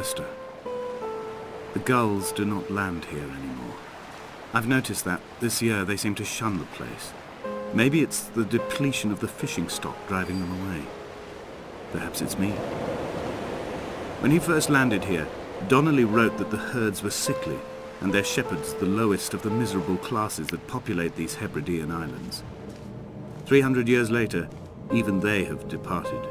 Esther. The gulls do not land here anymore. I've noticed that this year they seem to shun the place. Maybe it's the depletion of the fishing stock driving them away. Perhaps it's me. When he first landed here, Donnelly wrote that the herds were sickly and their shepherds the lowest of the miserable classes that populate these Hebridean islands. 300 years later, even they have departed.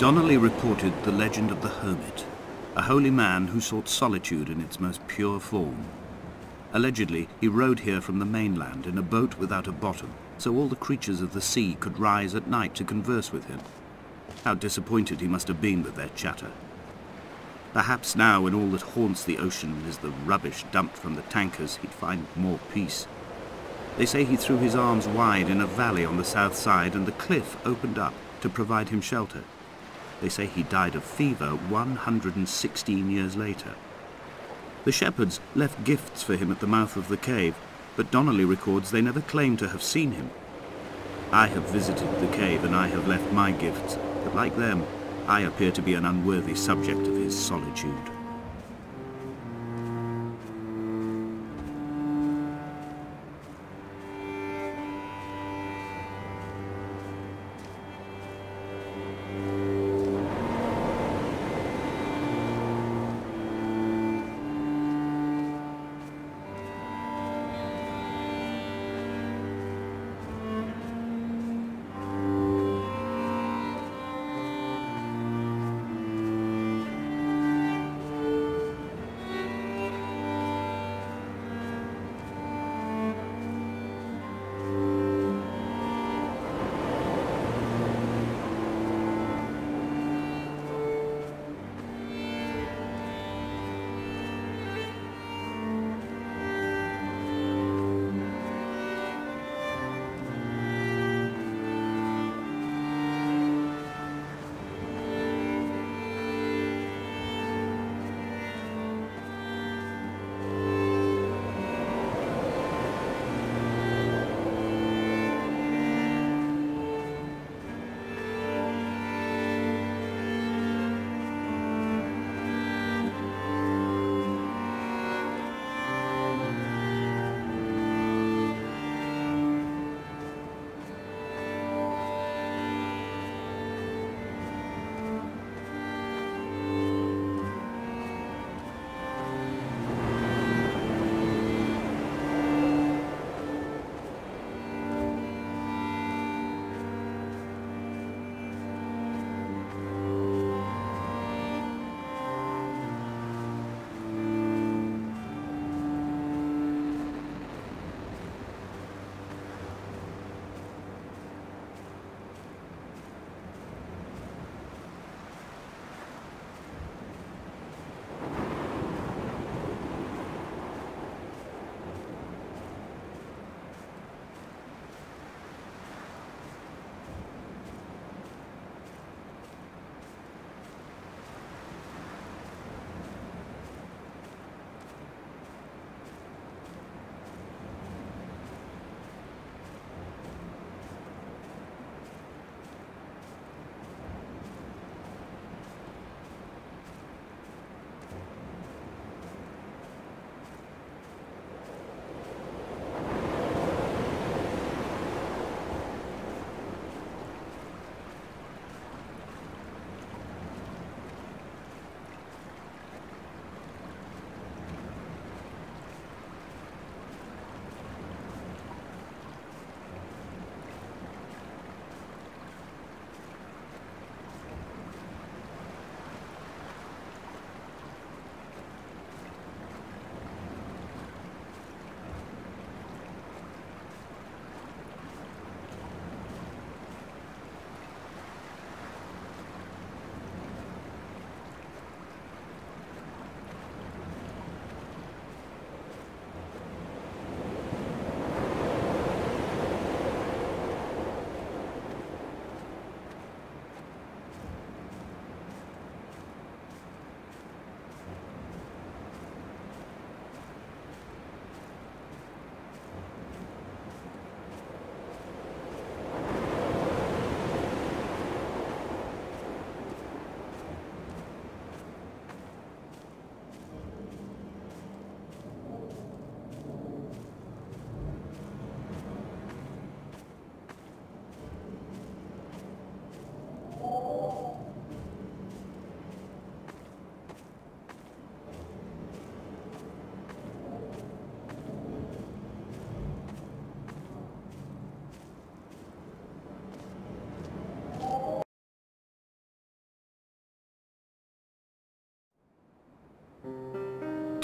Donnelly reported the legend of the hermit, a holy man who sought solitude in its most pure form. Allegedly, he rode here from the mainland in a boat without a bottom, so all the creatures of the sea could rise at night to converse with him. How disappointed he must have been with their chatter. Perhaps now, when all that haunts the ocean is the rubbish dumped from the tankers, he'd find more peace. They say he threw his arms wide in a valley on the south side, and the cliff opened up to provide him shelter. They say he died of fever 116 years later. The shepherds left gifts for him at the mouth of the cave, but Donnelly records they never claimed to have seen him. I have visited the cave and I have left my gifts, but like them, I appear to be an unworthy subject of his solitude.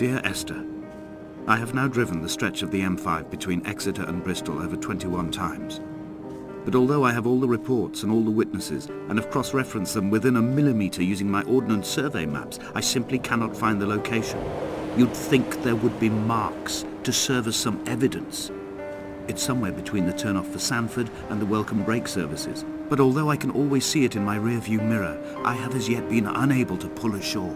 Dear Esther, I have now driven the stretch of the M5 between Exeter and Bristol over 21 times. But although I have all the reports and all the witnesses, and have cross-referenced them within a millimetre using my Ordnance Survey maps, I simply cannot find the location. You'd think there would be marks to serve as some evidence. It's somewhere between the turn-off for Sanford and the welcome brake services. But although I can always see it in my rear-view mirror, I have as yet been unable to pull ashore.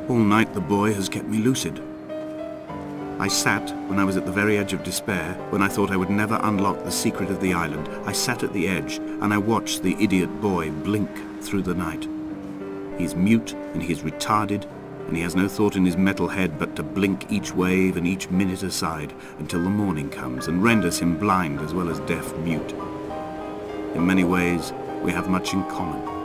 All night the boy has kept me lucid. I sat, when I was at the very edge of despair, when I thought I would never unlock the secret of the island, I sat at the edge and I watched the idiot boy blink through the night. He's mute and he's retarded, and he has no thought in his metal head but to blink each wave and each minute aside until the morning comes and renders him blind as well as deaf-mute. In many ways, we have much in common.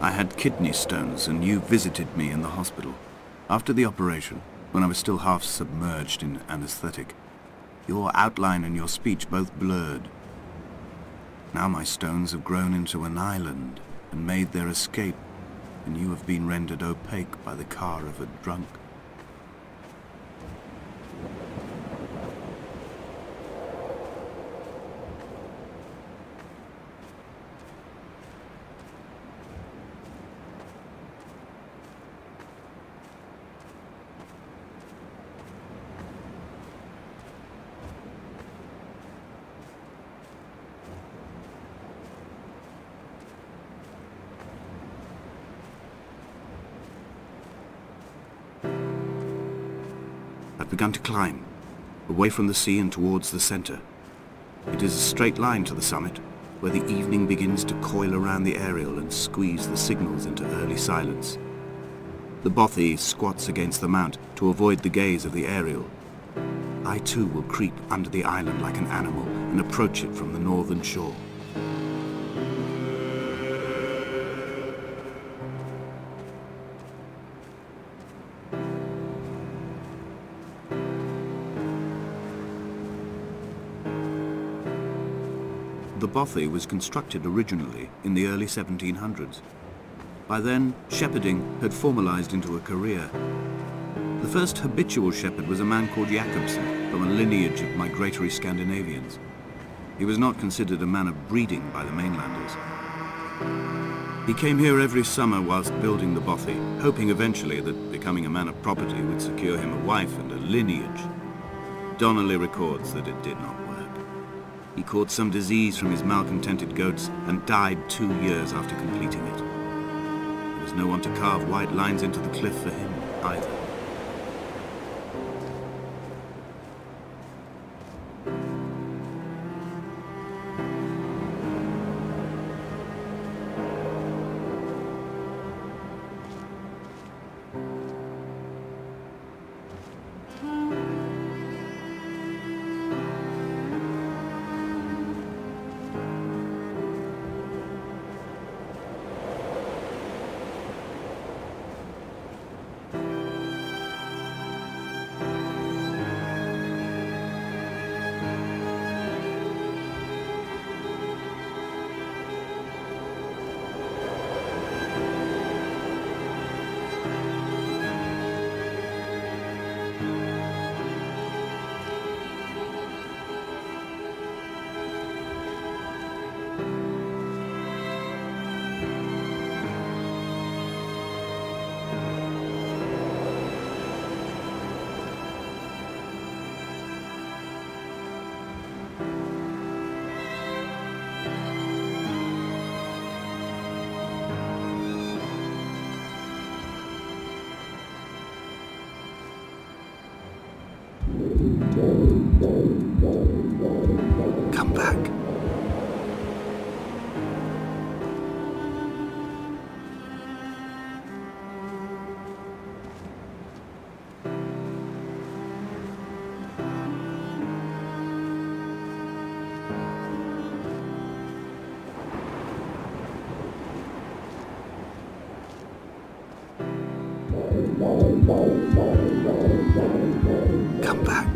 I had kidney stones and you visited me in the hospital. After the operation, when I was still half submerged in anesthetic, your outline and your speech both blurred. Now my stones have grown into an island and made their escape, and you have been rendered opaque by the car of a drunk. I've begun to climb, away from the sea and towards the center. It is a straight line to the summit, where the evening begins to coil around the aerial and squeeze the signals into early silence. The bothy squats against the mount to avoid the gaze of the aerial. I too will creep under the island like an animal and approach it from the northern shore. The bothy was constructed originally in the early 1700s. By then, shepherding had formalized into a career. The first habitual shepherd was a man called Jacobsen, from a lineage of migratory Scandinavians. He was not considered a man of breeding by the mainlanders. He came here every summer whilst building the bothy, hoping eventually that becoming a man of property would secure him a wife and a lineage. Donnelly records that it did not work. He caught some disease from his malcontented goats and died 2 years after completing it. He There's no one to carve white lines into the cliff for him, either. Come back. Come back.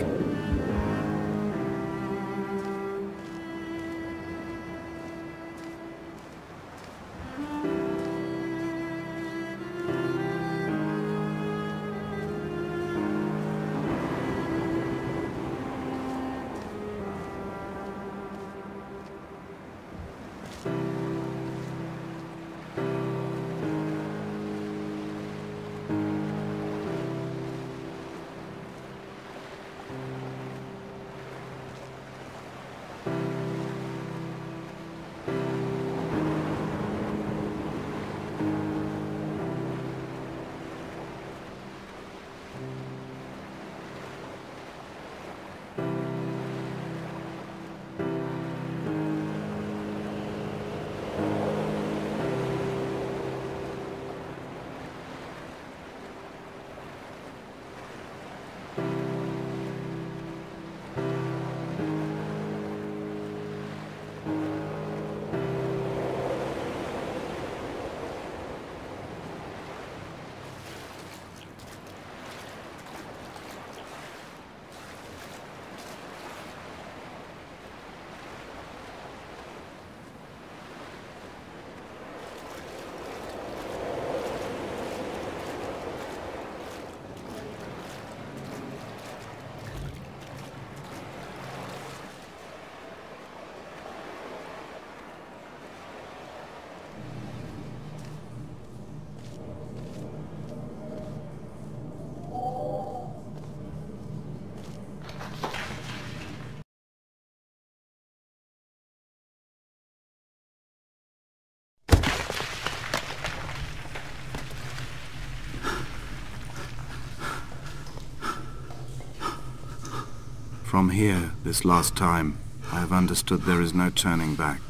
From here, this last time, I have understood there is no turning back.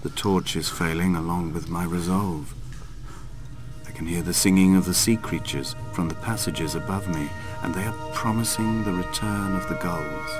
The torch is failing along with my resolve. I can hear the singing of the sea creatures from the passages above me, and they are promising the return of the gulls.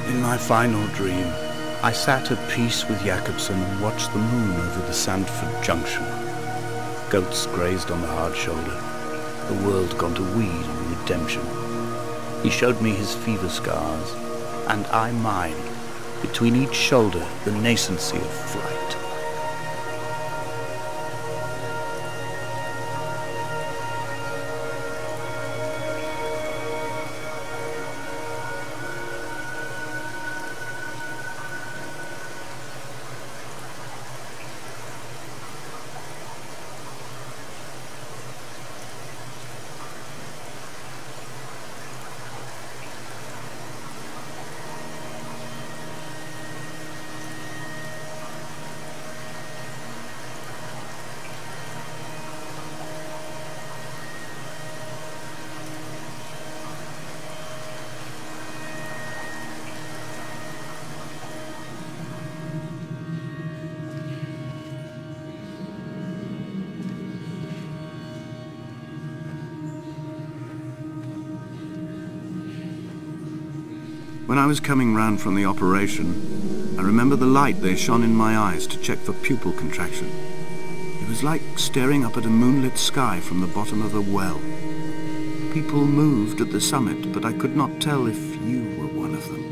In my final dream, I sat at peace with Jakobsen and watched the moon over the Sandford Junction. Goats grazed on the hard shoulder, the world gone to weed and redemption. He showed me his fever scars, and I mine, between each shoulder the nascency of flight. When I was coming round from the operation, I remember the light they shone in my eyes to check for pupil contraction. It was like staring up at a moonlit sky from the bottom of a well. People moved at the summit, but I could not tell if you were one of them.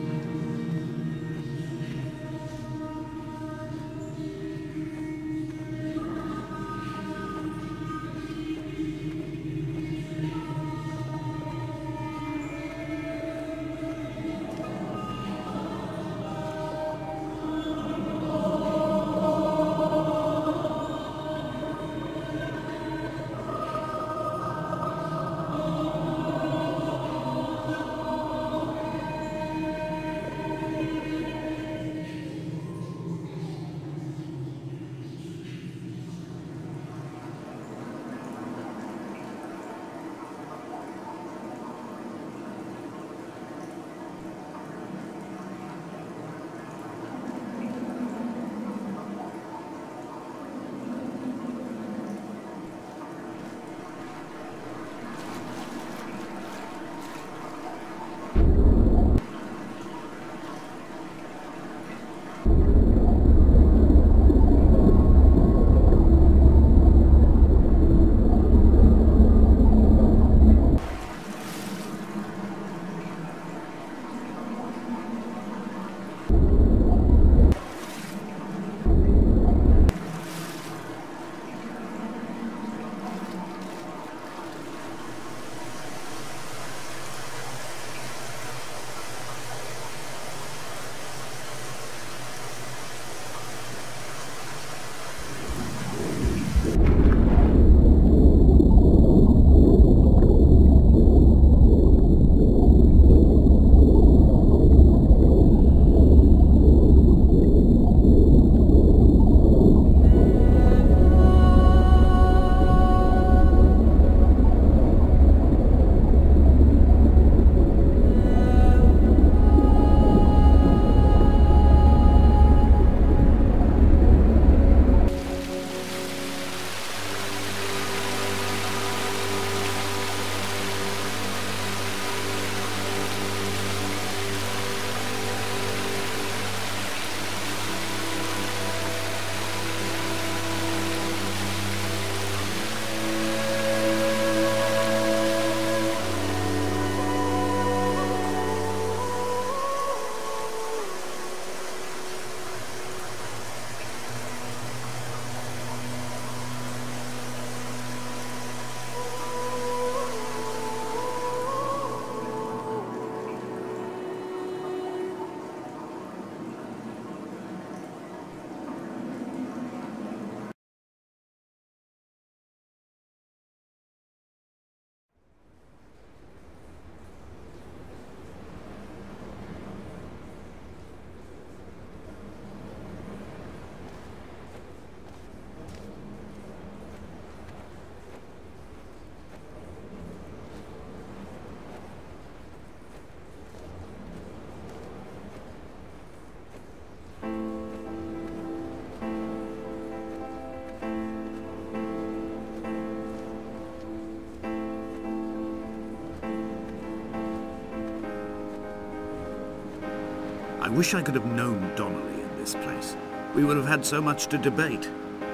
wish I could have known Donnelly in this place. We would have had so much to debate.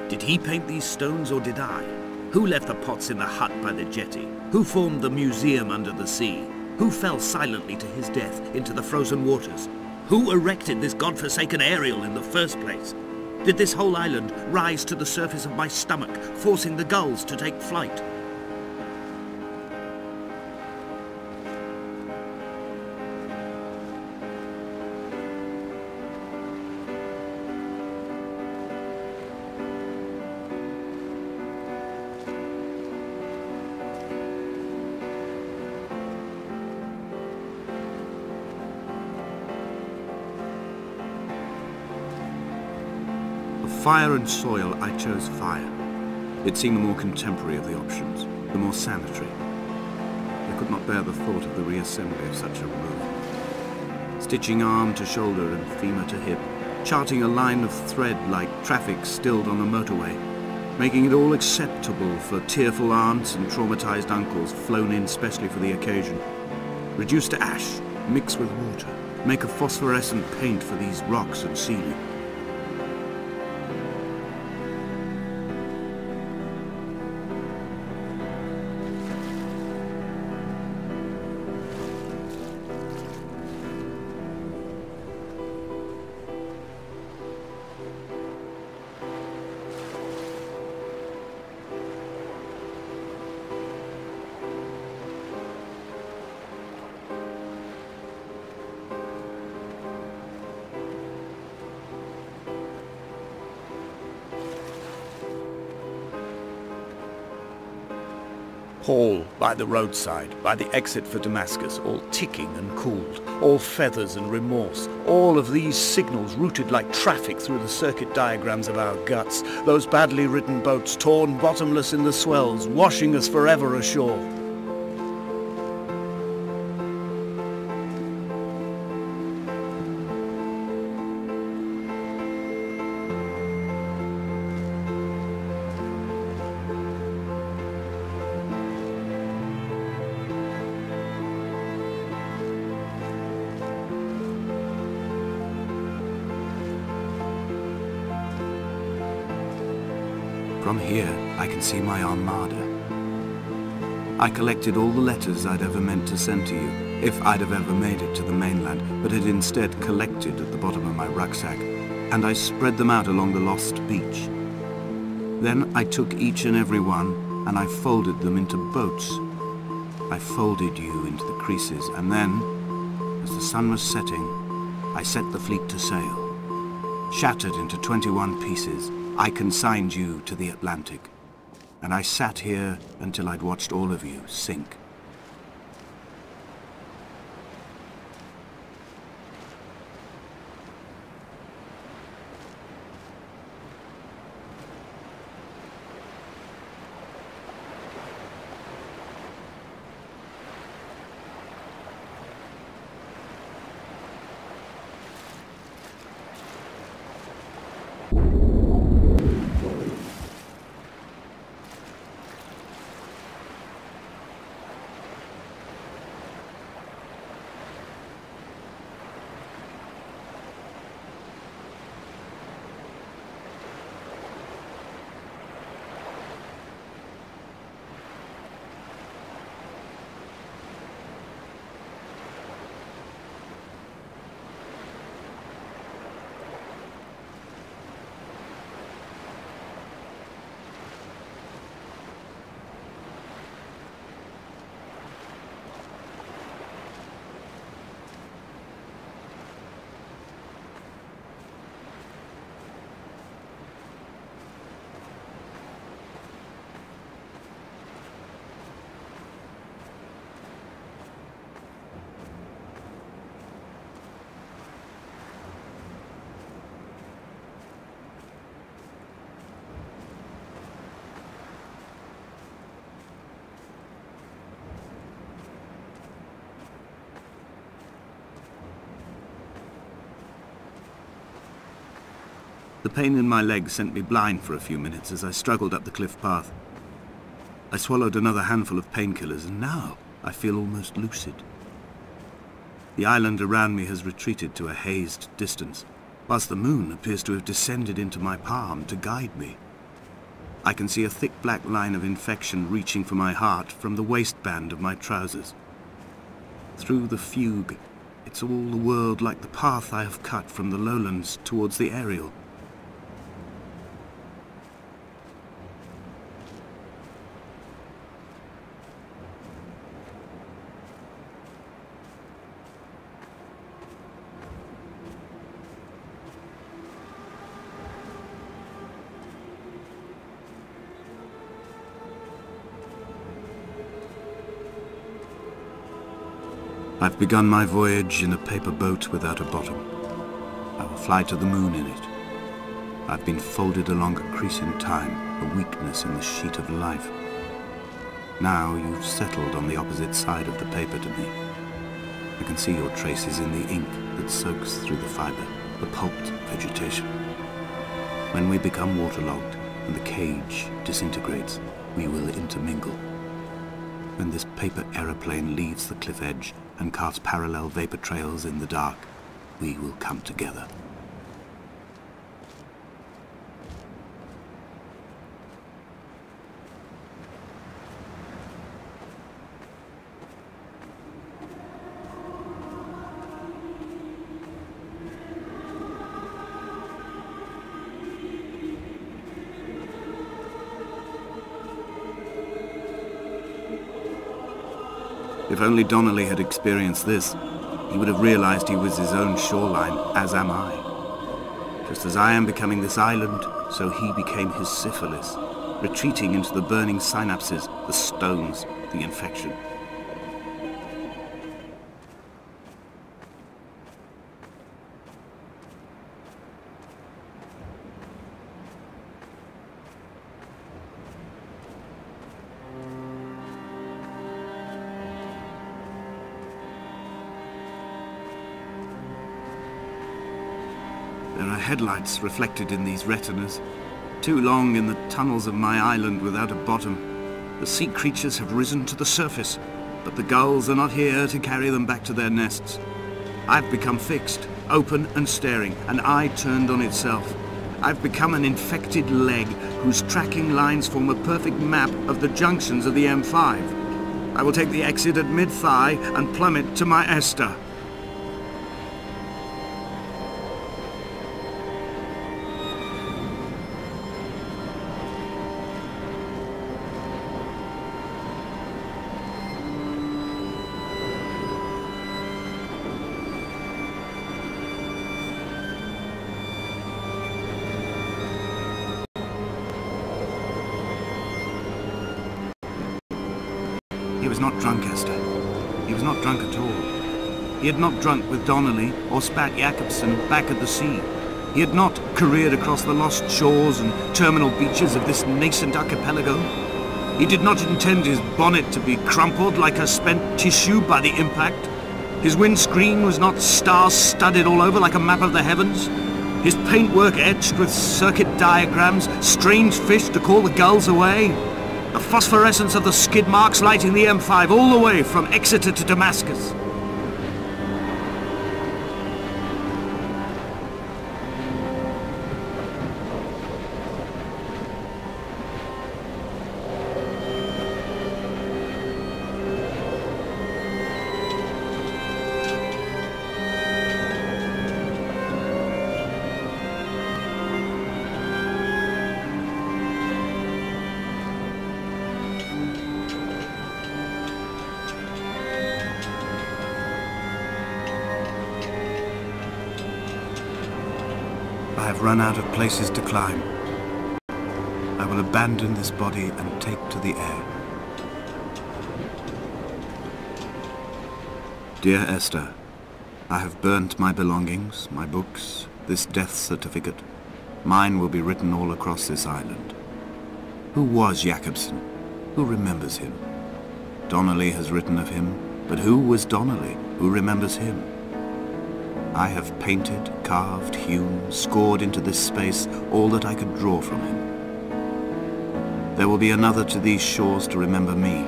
Did he paint these stones or did I? Who left the pots in the hut by the jetty? Who formed the museum under the sea? Who fell silently to his death into the frozen waters? Who erected this godforsaken aerial in the first place? Did this whole island rise to the surface of my stomach, forcing the gulls to take flight? Fire and soil, I chose fire. It seemed the more contemporary of the options, the more sanitary. I could not bear the thought of the reassembly of such a room. Stitching arm to shoulder and femur to hip, charting a line of thread like traffic stilled on a motorway, making it all acceptable for tearful aunts and traumatized uncles flown in specially for the occasion. Reduce to ash, mix with water, make a phosphorescent paint for these rocks and ceiling. Hall by the roadside, by the exit for Damascus, all ticking and cooled, all feathers and remorse, all of these signals routed like traffic through the circuit diagrams of our guts, those badly written boats torn bottomless in the swells, washing us forever ashore. From here, I can see my armada. I collected all the letters I'd ever meant to send to you, if I'd have ever made it to the mainland, but had instead collected at the bottom of my rucksack, and I spread them out along the lost beach. Then I took each and every one, and I folded them into boats. I folded you into the creases, and then, as the sun was setting, I set the fleet to sail. Shattered into 21 pieces, I consigned you to the Atlantic, and I sat here until I'd watched all of you sink. The pain in my leg sent me blind for a few minutes as I struggled up the cliff path. I swallowed another handful of painkillers, and now I feel almost lucid. The island around me has retreated to a hazed distance, whilst the moon appears to have descended into my palm to guide me. I can see a thick black line of infection reaching for my heart from the waistband of my trousers. Through the fugue, it's all the world like the path I have cut from the lowlands towards the aerial. I've begun my voyage in a paper boat without a bottom. I will fly to the moon in it. I've been folded along a crease in time, a weakness in the sheet of life. Now you've settled on the opposite side of the paper to me. I can see your traces in the ink that soaks through the fibre, the pulped vegetation. When we become waterlogged and the cage disintegrates, we will intermingle. When this paper aeroplane leaves the cliff edge and carves parallel vapor trails in the dark, we will come together. If only Donnelly had experienced this, he would have realized he was his own shoreline, as am I. Just as I am becoming this island, so he became his syphilis, retreating into the burning synapses, the stones, the infection. There are headlights reflected in these retinas. Too long in the tunnels of my island without a bottom. The sea creatures have risen to the surface, but the gulls are not here to carry them back to their nests. I've become fixed, open and staring, an eye turned on itself. I've become an infected leg whose tracking lines form a perfect map of the junctions of the M5. I will take the exit at mid-thigh and plummet to my Esther. He was not drunk, Esther. He was not drunk at all. He had not drunk with Donnelly or spat Jakobsen back at the sea. He had not careered across the lost shores and terminal beaches of this nascent archipelago. He did not intend his bonnet to be crumpled like a spent tissue by the impact. His windscreen was not star-studded all over like a map of the heavens. His paintwork etched with circuit diagrams, strange fish to call the gulls away. The phosphorescence of the skid marks lighting the M5 all the way from Exeter to Damascus. I have run out of places to climb. I will abandon this body and take to the air. Dear Esther, I have burnt my belongings, my books, this death certificate. Mine will be written all across this island. Who was Jakobsen? Who remembers him? Donnelly has written of him, but who was Donnelly? Who remembers him? I have painted, carved, hewn, scored into this space all that I could draw from him. There will be another to these shores to remember me.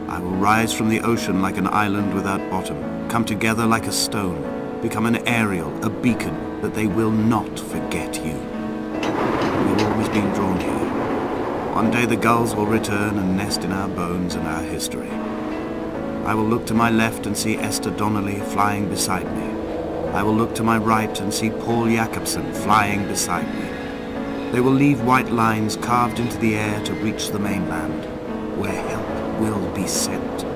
I will rise from the ocean like an island without bottom, come together like a stone, become an aerial, a beacon, that they will not forget you. We've always been drawn here. One day the gulls will return and nest in our bones and our history. I will look to my left and see Esther Donnelly flying beside me. I will look to my right and see Paul Jacobsen flying beside me. They will leave white lines carved into the air to reach the mainland, where help will be sent.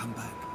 Come back.